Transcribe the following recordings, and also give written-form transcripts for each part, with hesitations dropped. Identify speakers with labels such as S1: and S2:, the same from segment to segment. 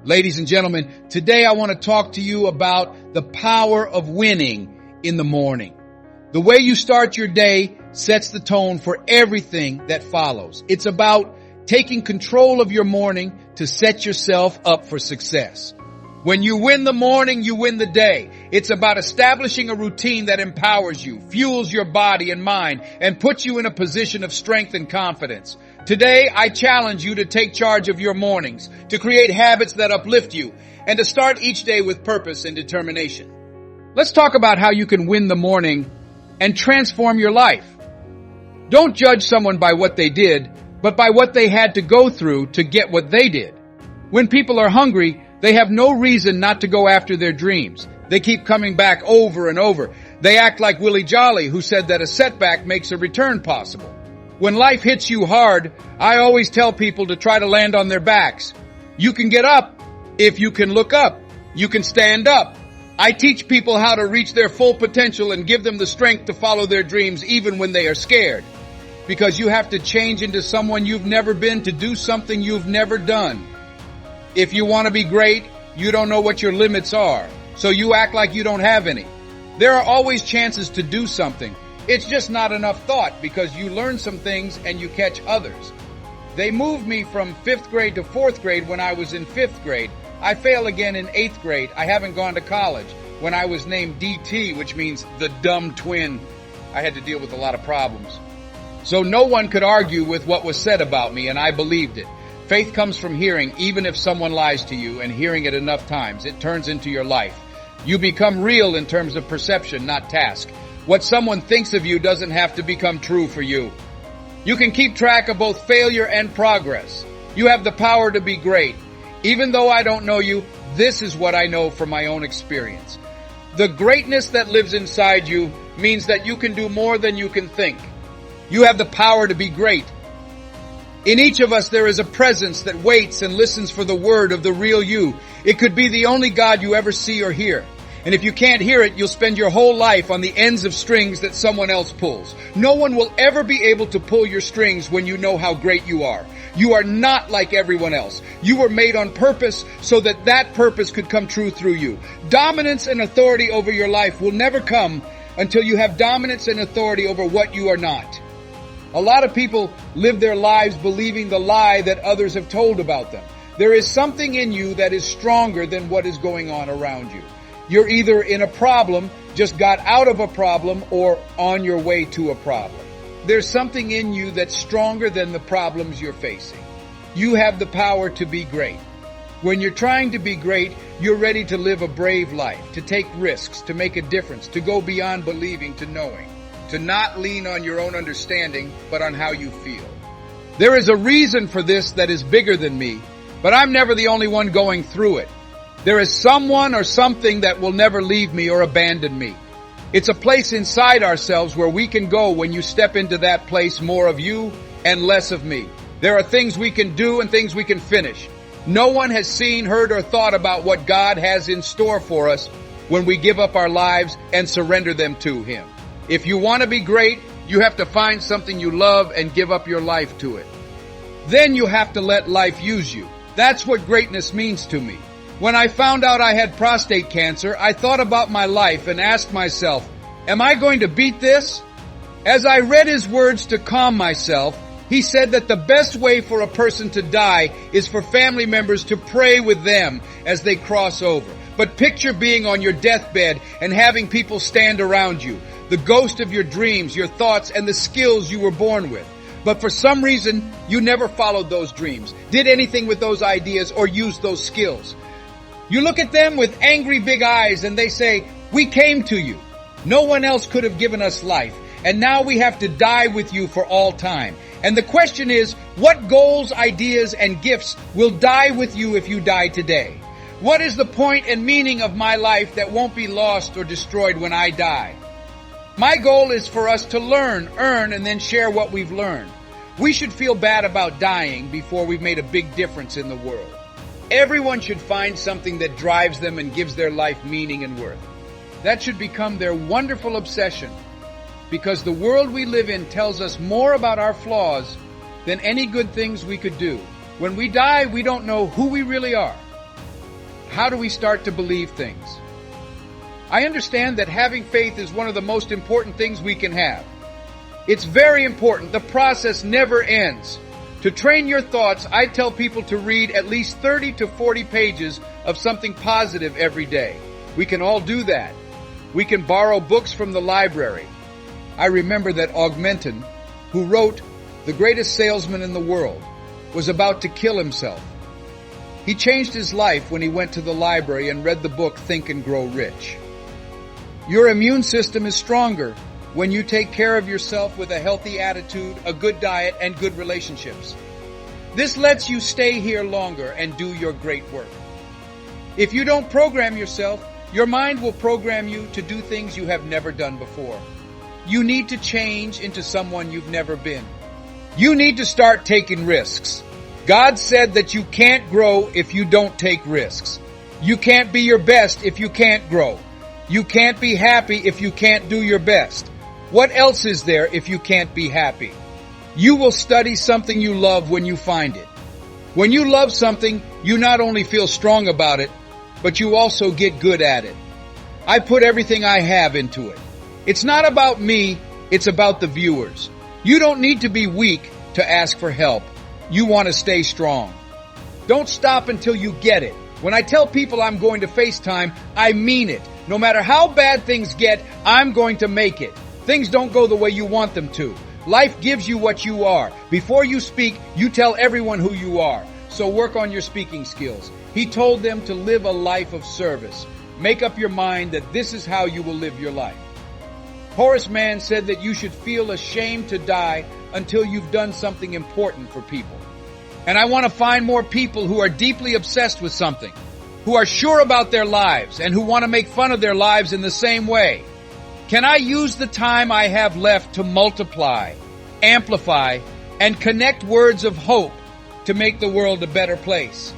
S1: Ladies and gentlemen, today I want to talk to you about the power of winning in the morning. The way you start your day sets the tone for everything that follows. It's about taking control of your morning to set yourself up for success. When you win the morning, you win the day. It's about establishing a routine that empowers you, fuels your body and mind, and puts you in a position of strength and confidence. Today, I challenge you to take charge of your mornings, to create habits that uplift you, and to start each day with purpose and determination. Let's talk about how you can win the morning and transform your life. Don't judge someone by what they did, but by what they had to go through to get what they did. When people are hungry, they have no reason not to go after their dreams. They keep coming back over and over. They act like Willie Jolly, who said that a setback makes a return possible. When life hits you hard, I always tell people to try to land on their backs. You can get up if you can look up. You can stand up. I teach people how to reach their full potential and give them the strength to follow their dreams even when they are scared. Because you have to change into someone you've never been to do something you've never done. If you want to be great, you don't know what your limits are, so you act like you don't have any. There are always chances to do something. It's just not enough thought because you learn some things and you catch others. They moved me from 5th grade to 4th grade when I was in 5th grade. I fail again in 8th grade. I haven't gone to college. When I was named DT, which means the dumb twin, I had to deal with a lot of problems. So no one could argue with what was said about me, and I believed it. Faith comes from hearing, even if someone lies to you, and hearing it enough times, it turns into your life. You become real in terms of perception, not task. What someone thinks of you doesn't have to become true for you. You can keep track of both failure and progress. You have the power to be great. Even though I don't know you, this is what I know from my own experience. The greatness that lives inside you means that you can do more than you can think. You have the power to be great. In each of us there is a presence that waits and listens for the word of the real you. It could be the only God you ever see or hear. And if you can't hear it, you'll spend your whole life on the ends of strings that someone else pulls. No one will ever be able to pull your strings when you know how great you are. You are not like everyone else. You were made on purpose so that that purpose could come true through you. Dominance and authority over your life will never come until you have dominance and authority over what you are not. A lot of people live their lives believing the lie that others have told about them. There is something in you that is stronger than what is going on around you. You're either in a problem, just got out of a problem, or on your way to a problem. There's something in you that's stronger than the problems you're facing. You have the power to be great. When you're trying to be great, you're ready to live a brave life, to take risks, to make a difference, to go beyond believing to knowing, to not lean on your own understanding, but on how you feel. There is a reason for this that is bigger than me, but I'm never the only one going through it. There is someone or something that will never leave me or abandon me. It's a place inside ourselves where we can go when you step into that place, more of you and less of me. There are things we can do and things we can finish. No one has seen, heard, or thought about what God has in store for us when we give up our lives and surrender them to Him. If you want to be great, you have to find something you love and give up your life to it. Then you have to let life use you. That's what greatness means to me. When I found out I had prostate cancer, I thought about my life and asked myself, am I going to beat this? As I read His words to calm myself, He said that the best way for a person to die is for family members to pray with them as they cross over. But picture being on your deathbed and having people stand around you, the ghost of your dreams, your thoughts, and the skills you were born with. But for some reason, you never followed those dreams, did anything with those ideas, or used those skills. You look at them with angry big eyes and they say, we came to you. No one else could have given us life, and now we have to die with you for all time. And the question is, what goals, ideas, and gifts will die with you if you die today? What is the point and meaning of my life that won't be lost or destroyed when I die? My goal is for us to learn, earn, and then share what we've learned. We should feel bad about dying before we've made a big difference in the world. Everyone should find something that drives them and gives their life meaning and worth. That should become their wonderful obsession, because the world we live in tells us more about our flaws than any good things we could do. When we die, we don't know who we really are. How do we start to believe things? I understand that having faith is one of the most important things we can have. It's very important. The process never ends. To train your thoughts, I tell people to read at least 30 to 40 pages of something positive every day. We can all do that. We can borrow books from the library. I remember that Augmentin, who wrote The Greatest Salesman in the World, was about to kill himself. He changed his life when he went to the library and read the book Think and Grow Rich. Your immune system is stronger when you take care of yourself with a healthy attitude, a good diet, and good relationships. This lets you stay here longer and do your great work. If you don't program yourself, your mind will program you to do things you have never done before. You need to change into someone you've never been. You need to start taking risks. God said that you can't grow if you don't take risks. You can't be your best if you can't grow. You can't be happy if you can't do your best. What else is there if you can't be happy? You will study something you love when you find it. When you love something, you not only feel strong about it, but you also get good at it. I put everything I have into it. It's not about me, it's about the viewers. You don't need to be weak to ask for help. You want to stay strong. Don't stop until you get it. When I tell people I'm going to FaceTime, I mean it. No matter how bad things get, I'm going to make it. Things don't go the way you want them to. Life gives you what you are. Before you speak, you tell everyone who you are. So work on your speaking skills. He told them to live a life of service. Make up your mind that this is how you will live your life. Horace Mann said that you should feel ashamed to die until you've done something important for people. And I want to find more people who are deeply obsessed with something, who are sure about their lives, and who want to make fun of their lives in the same way. Can I use the time I have left to multiply, amplify, and connect words of hope to make the world a better place?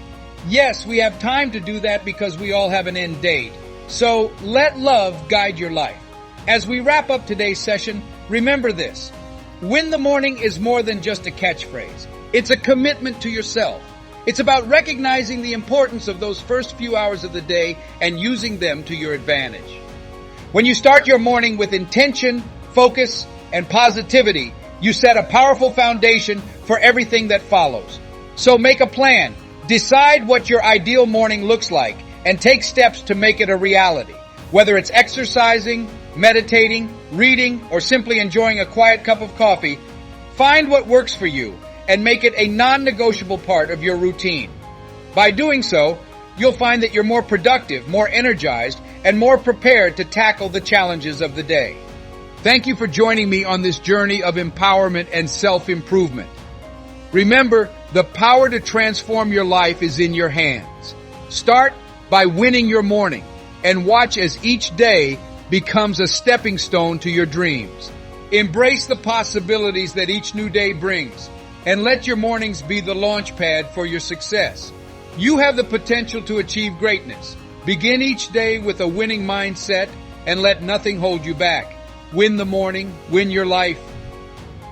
S1: Yes, we have time to do that because we all have an end date. So let love guide your life. As we wrap up today's session, remember this. Win the morning is more than just a catchphrase. It's a commitment to yourself. It's about recognizing the importance of those first few hours of the day and using them to your advantage. When you start your morning with intention, focus, and positivity, you set a powerful foundation for everything that follows. So make a plan. Decide what your ideal morning looks like and take steps to make it a reality. Whether it's exercising, meditating, reading, or simply enjoying a quiet cup of coffee, find what works for you and make it a non-negotiable part of your routine. By doing so, you'll find that you're more productive, more energized, and more prepared to tackle the challenges of the day. Thank you for joining me on this journey of empowerment and self-improvement. Remember, the power to transform your life is in your hands. Start by winning your morning and watch as each day becomes a stepping stone to your dreams. Embrace the possibilities that each new day brings and let your mornings be the launch pad for your success. You have the potential to achieve greatness. Begin each day with a winning mindset and let nothing hold you back. Win the morning, win your life,